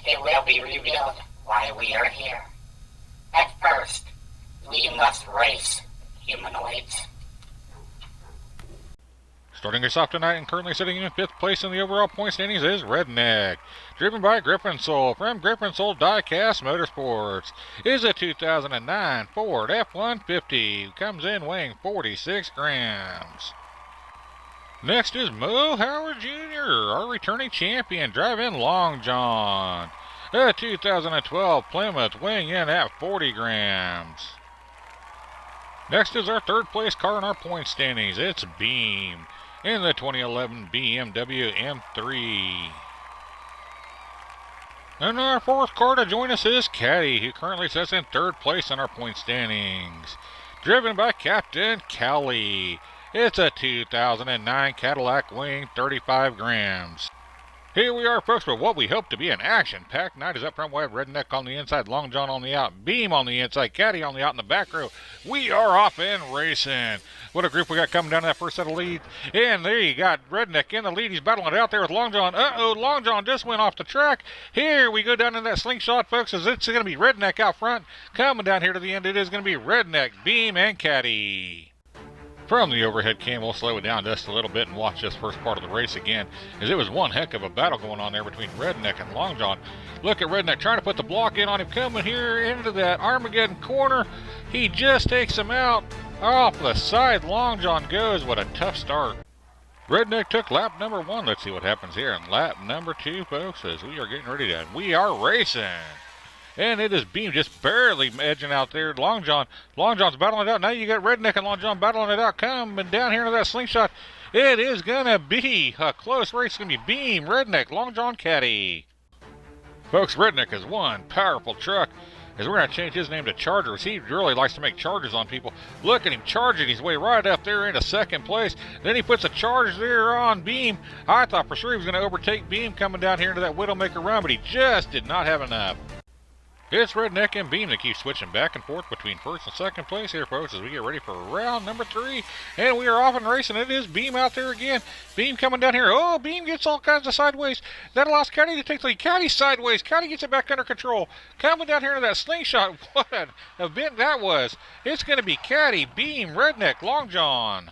it will be revealed why we are here. At first, we must race humanoids. Starting us off tonight and currently sitting in 5th place in the overall point standings is Redneck. Driven by Griffin Soul from Griffin Soul Diecast Motorsports. Is a 2009 Ford F-150. Comes in weighing 46 grams. Next is Mo Howard Jr., our returning champion, driving Long John. A 2012 Plymouth weighing in at 40 grams. Next is our 3rd place car in our point standings. It's Beam in the 2011 BMW M3. And our 4th car to join us is Caddy, who currently sits in 3rd place in our point standings. Driven by Captain Kelly. It's a 2009 Cadillac weighing 35 grams. Here we are, folks, for what we hope to be an action-packed night. Is up front, we have Redneck on the inside, Long John on the out, Beam on the inside, Caddy on the out in the back row. We are off and racing. What a group we got coming down to that first set of leads. And there you got Redneck in the lead. He's battling it out there with Long John. Uh-oh, Long John just went off the track. Here we go down in that slingshot, folks, as it's going to be Redneck out front. Coming down here to the end, it is going to be Redneck, Beam, and Caddy. From the overhead cam, we'll slow it down just a little bit and watch this first part of the race again, as it was one heck of a battle going on there between Redneck and Long John. Look at Redneck trying to put the block in on him, coming here into that Armageddon corner. He just takes him out off the side. Long John goes. What a tough start. Redneck took lap number 1. Let's see what happens here in lap number 2, folks, as we are getting ready to, we are racing. And it is Beam just barely edging out there. Long John's battling it out. Now you got Redneck and Long John battling it out. Coming down here into that slingshot. It is going to be a close race. It's going to be Beam, Redneck, Long John, Caddy. Folks, Redneck is one powerful truck, as we're going to change his name to Chargers. He really likes to make charges on people. Look at him charging his way right up there into 2nd place. Then he puts a charge there on Beam. I thought for sure he was going to overtake Beam coming down here into that Widowmaker run, but he just did not have enough. It's Redneck and Beam that keep switching back and forth between 1st and 2nd place here, folks, as we get ready for round number 3. And we are off and racing. It is Beam out there again. Beam coming down here. Oh, Beam gets all kinds of sideways. That allows Caddy to take the lead. Caddy sideways. Caddy gets it back under control. Coming down here to that slingshot. What an event that was. It's going to be Caddy, Beam, Redneck, Long John.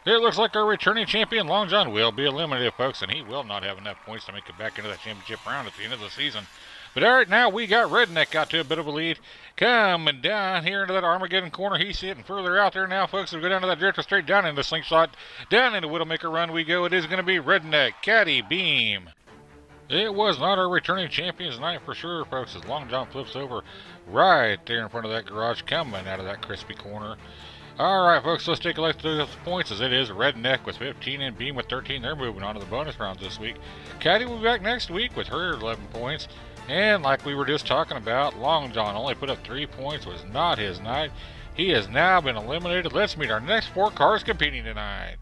It looks like our returning champion, Long John, will be eliminated, folks, and he will not have enough points to make it back into that championship round at the end of the season. But all right, now we got Redneck got to a bit of a lead. Coming down here into that Armageddon corner. He's sitting further out there now, folks. We go down to that drifter straight down into slingshot. Down into Widowmaker run we go. It is going to be Redneck, Caddy, Beam. It was not our returning champions tonight for sure, folks, as Long John flips over right there in front of that garage coming out of that crispy corner. All right, folks, let's take a look at the points, as it is Redneck with 15 and Beam with 13. They're moving on to the bonus rounds this week. Caddy will be back next week with her 11 points. And like we were just talking about, Long John only put up 3 points, was not his night. He has now been eliminated. Let's meet our next 4 cars competing tonight.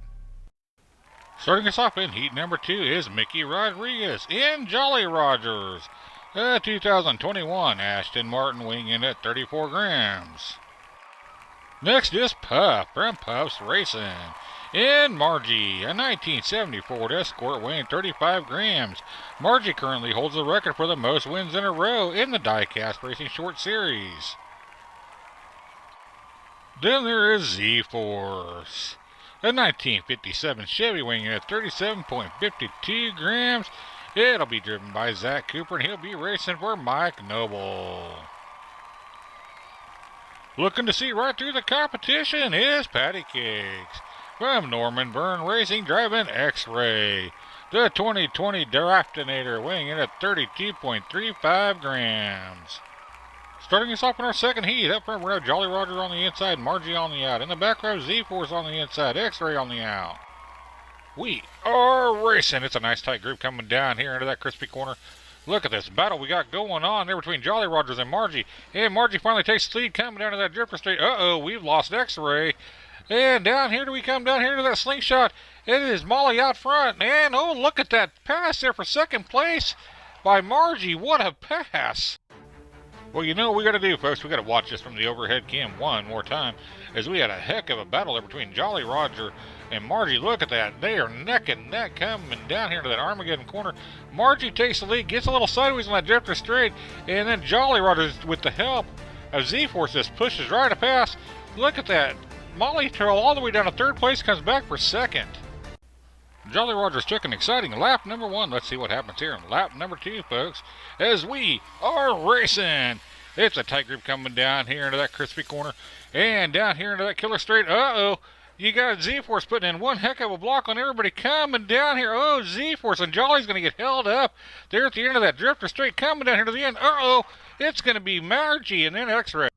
Starting us off in heat number 2 is Mickey Rodriguez in Jolly Rogers. 2021 Aston Martin weighing in at 34 grams. Next is Puff from Puff's Racing in Margie, a 1970 Ford Escort weighing 35 grams. Margie currently holds the record for the most wins in a row in the Diecast Racing Short Series. Then there is Z-Force, a 1957 Chevy weighing in at 37.52 grams. It'll be driven by Zach Cooper, and he'll be racing for Mike Noble. Looking to see right through the competition is Patty Cakes from Norman Byrne Racing, driving X-Ray, the 2020 Draftinator weighing in at 32.35 grams. Starting us off in our second heat, up front we have Jolly Roger on the inside, Margie on the out. In the back row, Z-Force on the inside, X-Ray on the out. We are racing. It's a nice tight group coming down here into that crispy corner. Look at this battle we got going on there between Jolly Rogers and Margie. And Margie finally takes the lead coming down to that drifter straight. Uh-oh, we've lost X-Ray. And down here, do we come down here to that slingshot? It is Molly out front. And, oh, look at that pass there for 2nd place by Margie. What a pass. Well, you know what we got to do, folks. We got to watch this from the overhead cam one more time, as we had a heck of a battle there between Jolly Roger, and Margie. Look at that. They are neck and neck coming down here to that Armageddon corner. Margie takes the lead, gets a little sideways on that drifter straight, and then Jolly Rogers, with the help of Z-Force, just pushes right past. Look at that. Molly Trail all the way down to third place, comes back for second. Jolly Rogers took an exciting lap number 1. Let's see what happens here in lap number 2, folks, as we are racing. It's a tight group coming down here into that crispy corner and down here into that killer straight. Uh-oh. You got Z-Force putting in one heck of a block on everybody coming down here. Oh, Z-Force and Jolly's going to get held up there at the end of that drifter straight coming down here to the end. Uh-oh. It's going to be Margie and then X-Ray.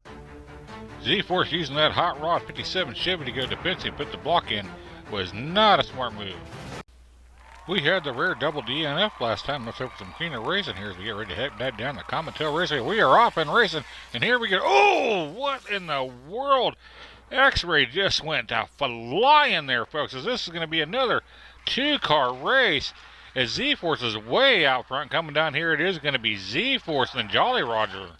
Z-Force using that Hot Rod 57 Chevy to go defensive, put the block in, was not a smart move. We had the rare double DNF last time. Let's hope for some cleaner racing here as we get ready to head that down the Common-Tail Raceway. We are off and racing, and here we go. Oh, what in the world? X-Ray just went flying there, folks, as this is going to be another 2-car race. As Z-Force is way out front coming down here, it is going to be Z-Force and Jolly Roger.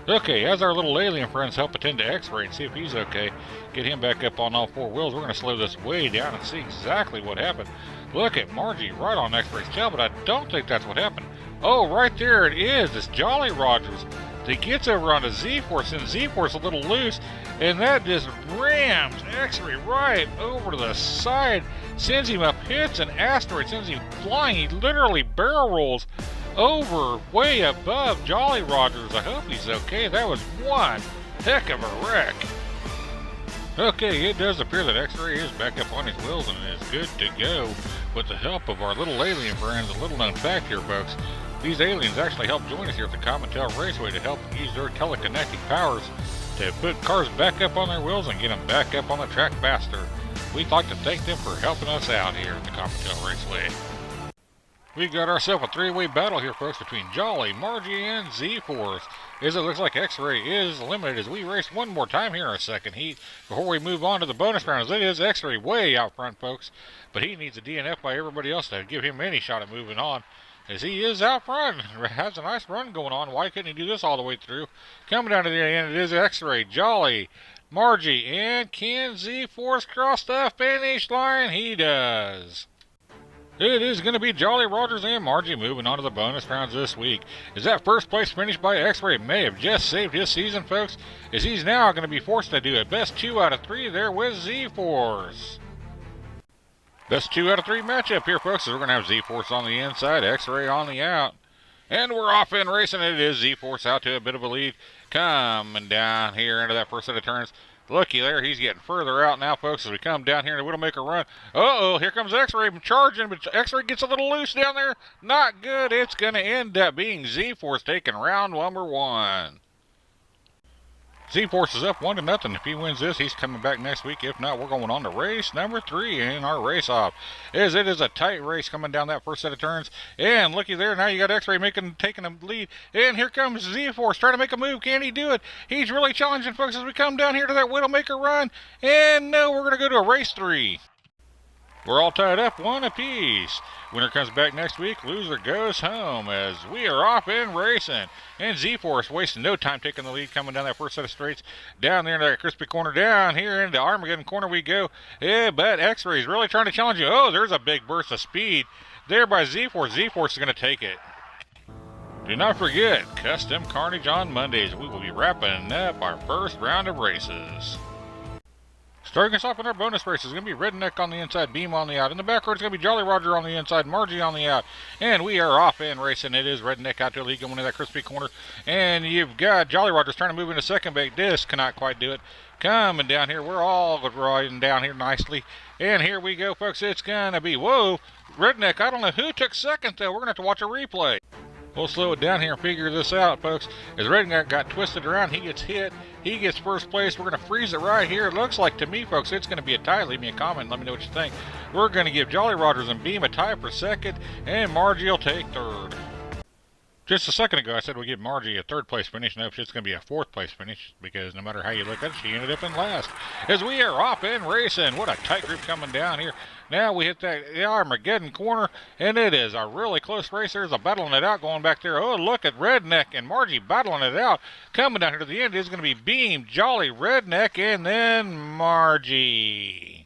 Okay, as our little alien friends help attend to X-Ray and see if he's okay, get him back up on all 4 wheels, we're going to slow this way down and see exactly what happened. Look at Margie right on X-Ray's tail, but I don't think that's what happened. Oh, right there it is. It's Jolly Rogers that gets over onto Z-Force, and Z-Force a little loose, and that just rams X-Ray right over to the side, sends him up, hits an asteroid, sends him flying. He literally barrel rolls over way above Jolly Rogers. I hope he's okay. That was one heck of a wreck. Okay, it does appear that X-Ray is back up on his wheels and is good to go with the help of our little alien friends. A little known fact here, folks. These aliens actually helped join us here at the Common-Tail Raceway to help use their telekinetic powers to put cars back up on their wheels and get them back up on the track faster. We'd like to thank them for helping us out here at the Common-Tail Raceway. We got ourselves a 3-way battle here, folks, between Jolly, Margie, and Z-Force. As it looks like X-Ray is eliminated as we race one more time here in our second heat before we move on to the bonus rounds. It is X-Ray way out front, folks, but he needs a DNF by everybody else to give him any shot at moving on, as he is out front. Has a nice run going on. Why couldn't he do this all the way through? Coming down to the end, it is X-Ray, Jolly, Margie, and can Z-Force cross the finish line? He does. It is going to be Jolly Rogers and Margie moving on to the bonus rounds this week. Is that first place finish by X-Ray may have just saved his season, folks, as he's now going to be forced to do a best 2 out of 3 there with Z-Force. Best 2 out of 3 matchup here, folks, as we're going to have Z-Force on the inside, X-Ray on the out. And we're off and racing. It is Z-Force out to a bit of a lead. Coming down here into that first set of turns. Looky there, he's getting further out now, folks, as we come down here to Widowmaker Run. Uh-oh, here comes X-Ray charging, but X-Ray gets a little loose down there. Not good. It's going to end up being Z-Force taking round number 1. Z-Force is up 1-0. If he wins this, he's coming back next week. If not, we're going on to race number 3 in our race-off. As it is a tight race coming down that first set of turns. And looky there, now you got X-Ray taking a lead. And here comes Z-Force trying to make a move. Can he do it? He's really challenging, folks, as we come down here to that Widowmaker Run. And no, we're going to go to a race 3. We're all tied up 1 apiece. Winner comes back next week. Loser goes home as we are off and racing. And Z-Force wasting no time taking the lead coming down that first set of straights. Down there into that crispy corner. Down here into Armageddon corner we go. Yeah, but X-Ray is really trying to challenge you. Oh, there's a big burst of speed there by Z-Force. Z-Force is going to take it. Do not forget, Custom Carnage on Mondays. We will be wrapping up our first round of races. Starting us off in our bonus race is going to be Redneck on the inside, Beam on the out. In the back row, it's going to be Jolly Roger on the inside, Margie on the out. And we are off and racing. It is Redneck out to the lead going into that crispy corner. And you've got Jolly Rogers trying to move into second base. This cannot quite do it. Coming down here. We're all riding down here nicely. And here we go, folks. It's going to be, whoa, Redneck. I don't know who took second, though. We're going to have to watch a replay. We'll slow it down here and figure this out, folks. As Redneck got twisted around, he gets hit. He gets first place. We're going to freeze it right here. It looks like to me, folks, it's going to be a tie. Leave me a comment. Let me know what you think. We're going to give Jolly Rogers and Beam a tie for second, and Margie will take third. Just a second ago, I said we give Margie a third place finish. Nope, it's going to be a fourth place finish because no matter how you look at it, she ended up in last. As we are off and racing. What a tight group coming down here. Now we hit that Armageddon corner, and it is a really close race. There's a battling it out going back there. Oh, look at Redneck and Margie battling it out. Coming down here to the end is going to be Beam, Jolly, Redneck, and then Margie.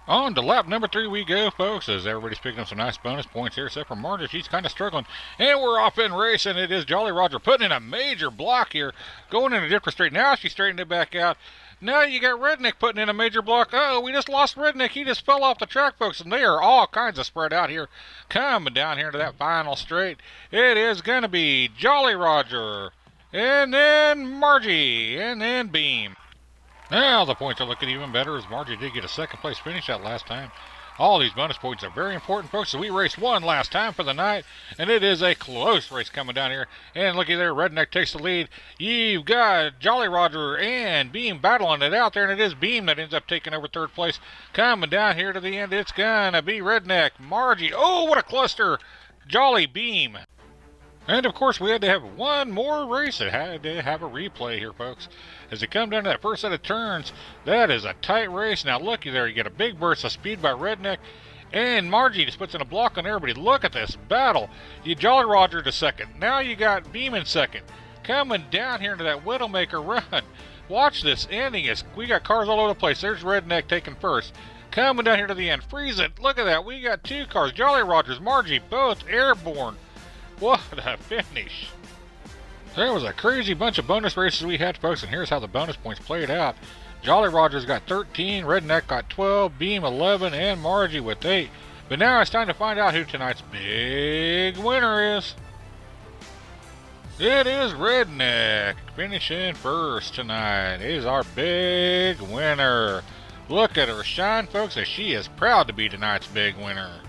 On to lap number 3 we go, folks, as everybody's picking up some nice bonus points here, except for Margie. She's kind of struggling. And we're off in racing. It is Jolly Roger putting in a major block here, going in a different straight. Now she straightened it back out. Now you got Redneck putting in a major block. Uh-oh, we just lost Redneck. He just fell off the track, folks, and they are all kinds of spread out here. Coming down here to that final straight. It is going to be Jolly Roger, and then Margie, and then Beam. Now the points are looking even better as Margie did get a second place finish that last time. All these bonus points are very important, folks, so we raced one last time for the night, and it is a close race coming down here. And looky there, Redneck takes the lead. You've got Jolly Roger and Beam battling it out there, and it is Beam that ends up taking over third place. Coming down here to the end, it's gonna be Redneck, Margie. Oh, what a cluster! Jolly, Beam. And, of course, we had to have one more race. It had to have a replay here, folks. As they come down to that first set of turns, that is a tight race. Now, looky there. You get a big burst of speed by Redneck. And Margie just puts in a block on everybody. Look at this battle. You Jolly Roger to second. Now you got Beam in second. Coming down here into that Widowmaker run. Watch this ending. We got cars all over the place. There's Redneck taking first. Coming down here to the end. Freeze it. Look at that. We got two cars. Jolly Rogers, Margie, both airborne. What a finish. There was a crazy bunch of bonus races we had, folks, and here's how the bonus points played out. Jolly Rogers got 13, Redneck got 12, Beam 11, and Margie with 8. But now it's time to find out who tonight's big winner is. It is Redneck, finishing first tonight. He is our big winner. Look at her shine, folks, as she is proud to be tonight's big winner.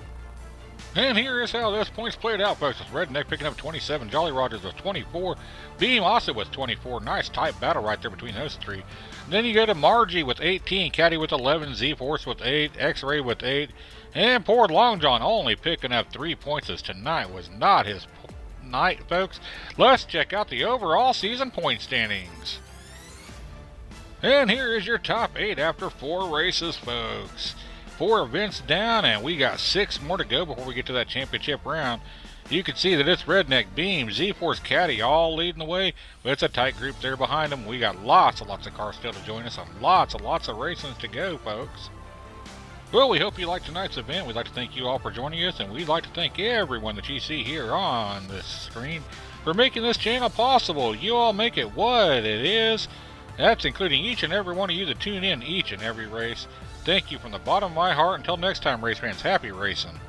And here is how those points played out, folks. With Redneck picking up 27, Jolly Rogers with 24, Beam also with 24. Nice tight battle right there between those three. And then you go to Margie with 18, Caddy with 11, Z-Force with 8, X-Ray with 8, and poor Long John only picking up 3 points, as tonight was not his night, folks. Let's check out the overall season point standings. And here is your top 8 after 4 races, folks. 4 events down, and we got 6 more to go before we get to that championship round. You can see that it's Redneck, Beam, Z-Force, Caddy all leading the way, but it's a tight group there behind them. We got lots of cars still to join us, and lots of races to go, folks. Well, we hope you liked tonight's event. We'd like to thank you all for joining us, and we'd like to thank everyone that you see here on this screen for making this channel possible. You all make it what it is. That's including each and every one of you that tune in each and every race. Thank you from the bottom of my heart. Until next time, race fans, happy racing.